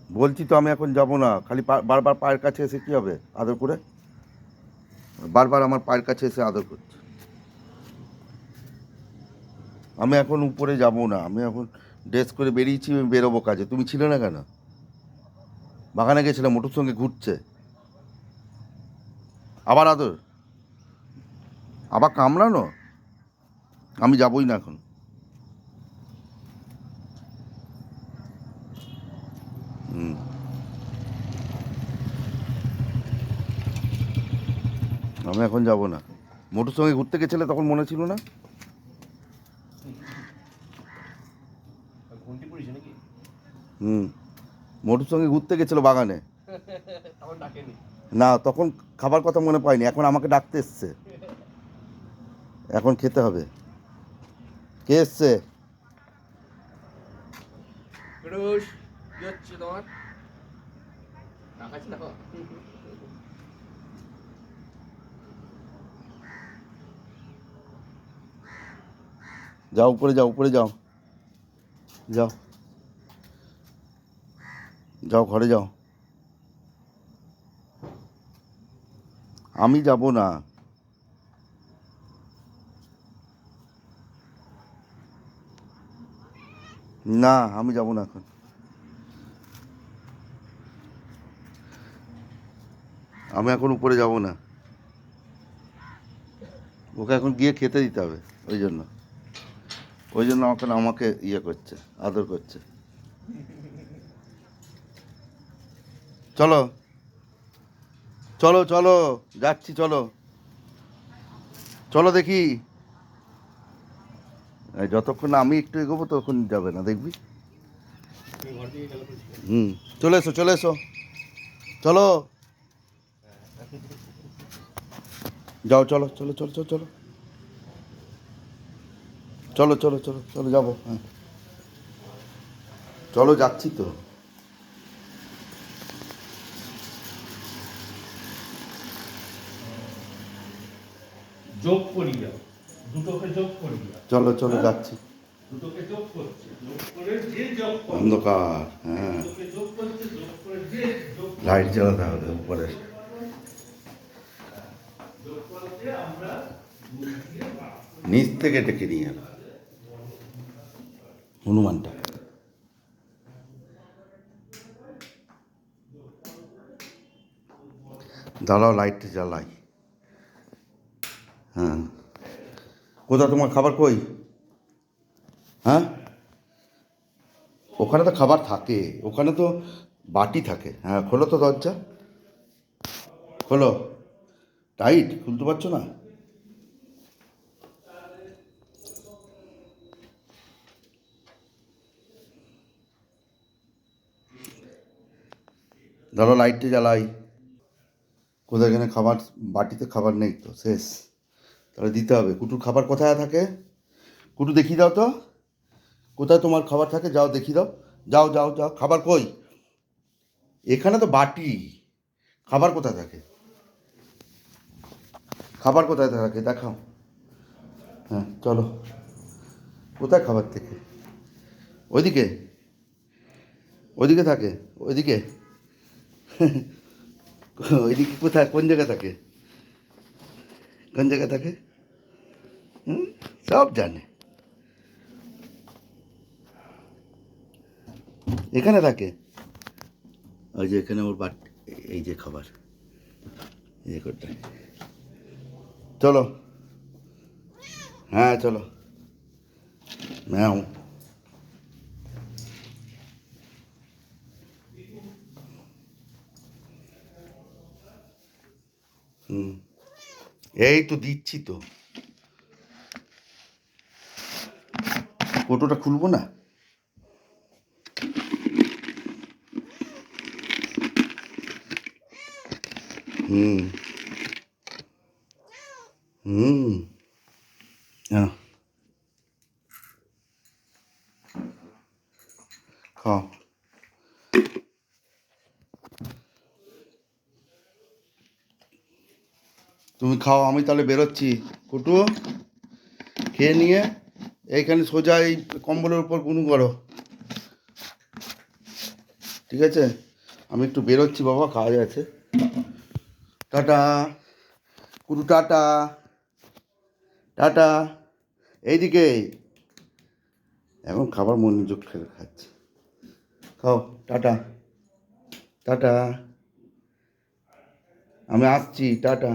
বলছি তো আমি এখন যাব না, খালি বারবার পায়ের কাছে এসে কী হবে আদর করে? বারবার আমার পায়ের কাছে এসে আদর করছে। আমি এখন উপরে যাব না, আমি এখন ড্রেস করে বেরিয়েছি, আমি বেরোবো কাজে। তুমি ছিলে না কেন? বাগানে গেছিলাম, মোটুর সঙ্গে ঘুরছে। আবার আদর, আবার কামড়ানো। আমি যাবই না এখন। হুম। আমি এখন যাব না। মোটুর সঙ্গে ঘুরতে গেছিলে তখন মনে ছিল না? হুম। মোটুর সঙ্গে ঘুরতে গেছিল বাগানে। না, তখন খাবার কথা মনে পাইনি, এখন আমাকে ডাকতে এসছে। এখন খেতে হবে। কে এসছে? যাও উপরে, যাও উপরে, যাও যাও যাও, ঘরে যাও। আমি যাব না। না, আমি যাব না এখন। আমি এখন উপরে যাব না। ওকে এখন গিয়ে খেতে দিতে হবে। ওই জন্য এখন আমাকে ইয়ে করছে, আদর করছে। চলো চলো চলো, যাচ্ছি, চলো চলো দেখি। যতক্ষণ না আমি একটু এগোবো ততক্ষণ যাবে না, দেখবি। হুম। চলে এসো, চলে এসো, চলো। যাও, চলো চলো চলো চলো চলো চলো চলো চলো চলো, যাবো, হ্যাঁ। চলো, যাচ্ছি তো। যোগ করিয়া দুটোকে যোগ করিয়া, চলো চলো, যাচ্ছি। দুটোকে যোগ করছে, যোগ করে যে যোগ করছে, অন্ধকার, হ্যাঁ। দুটোকে যোগ করছে, যোগ করে যে যোগ লাইট জ্বালাতে হবে উপরে। যোগ করতে আমরা দুই দিয়ে ভাগ করি। নিচ থেকে ডেকে নিয়ে এলো হনুমানটা। দাঁড়াও, লাইটটা জ্বালাই। হ্যাঁ। কোথা তোমার খাবার কই? হ্যাঁ, ওখানে তো খাবার থাকে, ওখানে তো বাটি থাকে। হ্যাঁ, খোলো তো দরজা, খোলো। টাইট, খুলতে পারছো না? ধরো, লাইটটা জ্বালাই। কোথায় এখানে খাবার? বাটিতে খাবার নেই তো, শেষ। তাহলে দিতে হবে। কুটুর খাবার কোথায় থাকে? কুটু, দেখিয়ে দাও তো, কোথায় তোমার খাবার থাকে, যাও দেখিয়ে দাও। যাও যাও যাও, খাবার কই? এখানে তো বাটি, খাবার কোথায় থাকে? খাবার কোথায় থাকে দেখাও। হ্যাঁ, চলো। কোথায় খাবার থেকে? ওইদিকে, ওইদিকে থাকে, ওইদিকে। ওইদিকে কোথায়, কোন জায়গায় থাকে? কোন জায়গায় থাকে? হুম, সব জানে। এখানে থাকে। ওই যে এখানে ওর বাট, এই যে খাবার, এই যে কোথায়। চলো, হ্যাঁ চলো। ম্যাও। হুম, এই তো দিচ্ছি তো। ফটোটা খুলবো না? হুম হুম। হ্যাঁ, খাও। তুমি খাও, আমি তাহলে বেরোচ্ছি। কুটু, খেয়ে নিয়ে এইখানে সোজা এই কম্বলের উপর গুনু করো। ঠিক আছে, আমি একটু বেরোচ্ছি বাবা, কাজ আছে। Tata Kutu, tata tata. এইদিকে এখন খাবার মনোযোগ খেলে খাচ্ছে। খাও, টাটা টাটা, আমি আসছি, টাটা।